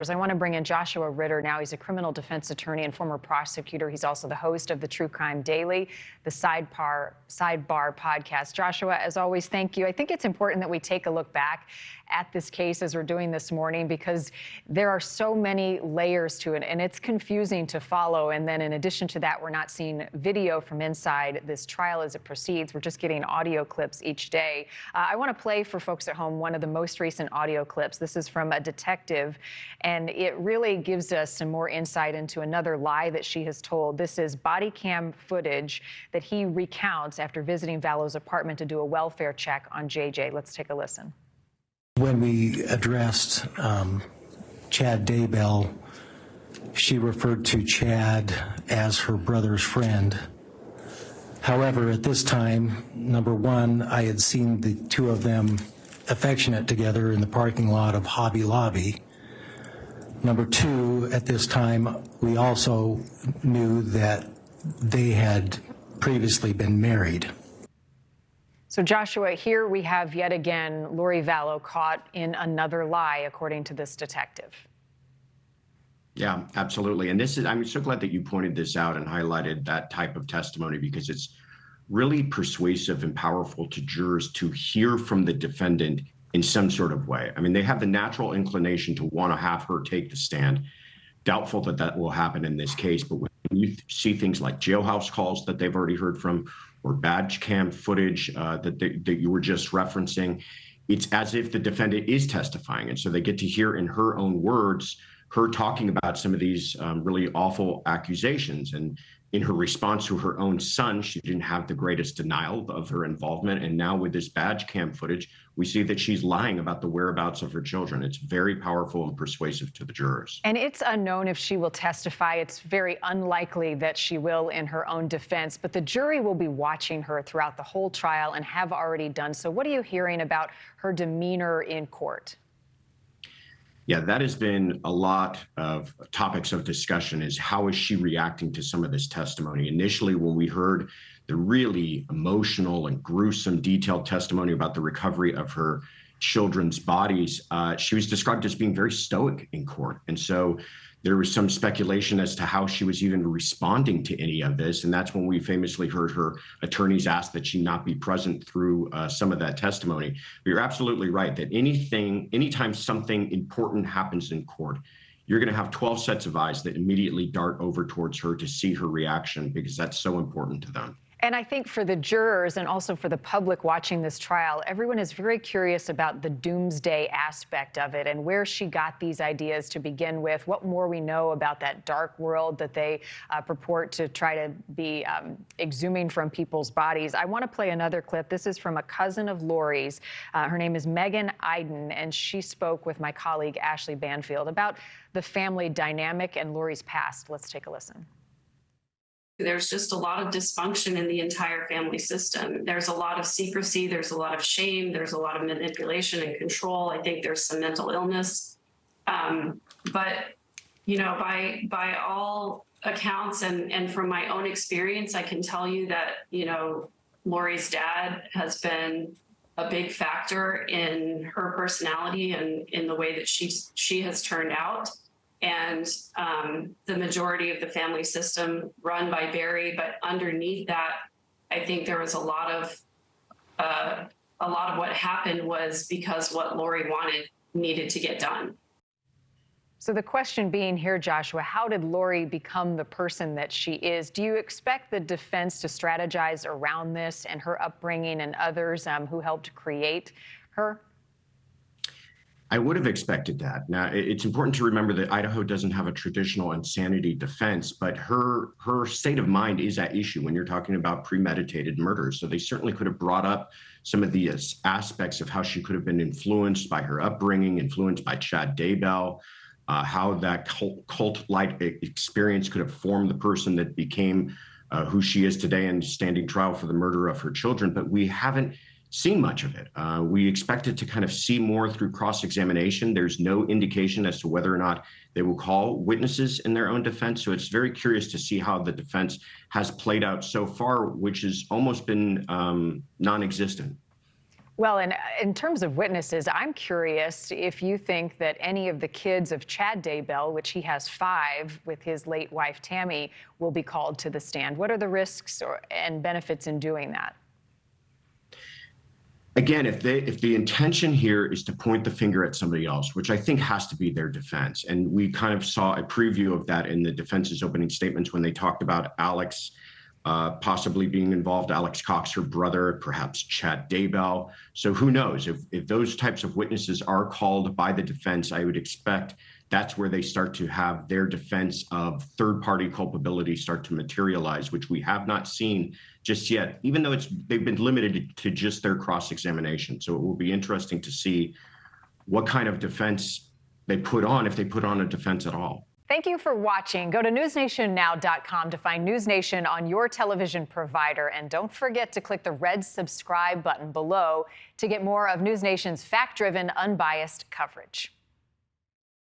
I want to bring in Joshua Ritter now. He's a criminal defense attorney and former prosecutor. He's also the host of the True Crime Daily, the Sidebar podcast. Joshua, as always, thank you. I think it's important that we take a look back at this case as we're doing this morning, because there are so many layers to it and it's confusing to follow. And then in addition to that, we're not seeing video from inside this trial as it proceeds. We're just getting audio clips each day. I want to play for folks at home one of the most recent audio clips. This is from a detective, and it really gives us some more insight into another lie that she has told. This is body cam footage that he recounts after visiting Vallows' apartment to do a welfare check on JJ. Let's take a listen. When we addressed Chad Daybell, she referred to Chad as her brother's friend. However, at this time, number one, I had seen the two of them affectionate together in the parking lot of Hobby Lobby. Number two, at this time, we also knew that they had previously been married. So, Joshua, here we have yet again Lori Vallow caught in another lie, according to this detective. Yeah, absolutely. And I'm so glad that you pointed this out and highlighted that type of testimony, because it's really persuasive and powerful to jurors to hear from the defendant in some sort of way. I mean, they have the natural inclination to want to have her take the stand. Doubtful that that will happen in this case, but when you see things like jailhouse calls that they've already heard from, or badge cam footage that you were just referencing, it's as if the defendant is testifying. And so they get to hear in her own words, her talking about some of these really awful accusations. And in her response to her own son, she didn't have the greatest denial of her involvement. And now with this badge cam footage, we see that she's lying about the whereabouts of her children. It's very powerful and persuasive to the jurors. And it's unknown if she will testify. It's very unlikely that she will in her own defense, but the jury will be watching her throughout the whole trial and have already done so. What are you hearing about her demeanor in court? Yeah, that has been a lot of topics of discussion, is how is she reacting to some of this testimony? Initially, when we heard the really emotional and gruesome detailed testimony about the recovery of her children's bodies, she was described as being very stoic in court. And so there was some speculation as to how she was even responding to any of this. And that's when we famously heard her attorneys ask that she not be present through some of that testimony. But you're absolutely right that anytime something important happens in court, you're going to have 12 sets of eyes that immediately dart over towards her to see her reaction, because that's so important to them. And I think for the jurors and also for the public watching this trial, everyone is very curious about the doomsday aspect of it and where she got these ideas to begin with, what more we know about that dark world that they purport to try to be exhuming from people's bodies. I want to play another clip. This is from a cousin of Lori's. Her name is Megan Iden, and she spoke with my colleague Ashley Banfield about the family dynamic and Lori's past. Let's take a listen. There's just a lot of dysfunction in the entire family system. There's a lot of secrecy, there's a lot of shame, there's a lot of manipulation and control. I think there's some mental illness. But, you know, by all accounts and from my own experience, I can tell you that, you know, Lori's dad has been a big factor in her personality and in the way that she has turned out. And the majority of the family system run by Barry, but underneath that, I think there was a lot of what happened was because what Lori needed to get done. So the question being here, Joshua, how did Lori become the person that she is? Do you expect the defense to strategize around this and her upbringing and others who helped create her? I would have expected that. Now, it's important to remember that Idaho doesn't have a traditional insanity defense, but her state of mind is at issue when you're talking about premeditated murder. So they certainly could have brought up some of the aspects of how she could have been influenced by her upbringing, influenced by Chad Daybell, how that cult-like experience could have formed the person that became who she is today and standing trial for the murder of her children. But we haven't seen much of it. We expected to kind of see more through cross-examination. There's no indication as to whether or not they will call witnesses in their own defense. So it's very curious to see how the defense has played out so far, which has almost been non-existent. Well, and in terms of witnesses, I'm curious if you think that any of the kids of Chad Daybell, which he has 5 with his late wife Tammy, will be called to the stand. What are the risks and benefits in doing that? Again, if the intention here is to point the finger at somebody else, which I think has to be their defense, and we kind of saw a preview of that in the defense's opening statements when they talked about Alex possibly being involved, Alex Cox, her brother, perhaps Chad Daybell. So who knows? If those types of witnesses are called by the defense, I would expect that's where they start to have their defense of third-party culpability start to materialize, which we have not seen just yet, even though they've been limited to just their cross-examination. So it will be interesting to see what kind of defense they put on, if they put on a defense at all. Thank you for watching. Go to newsnationnow.com to find NewsNation on your television provider. And don't forget to click the red subscribe button below to get more of NewsNation's fact-driven, unbiased coverage.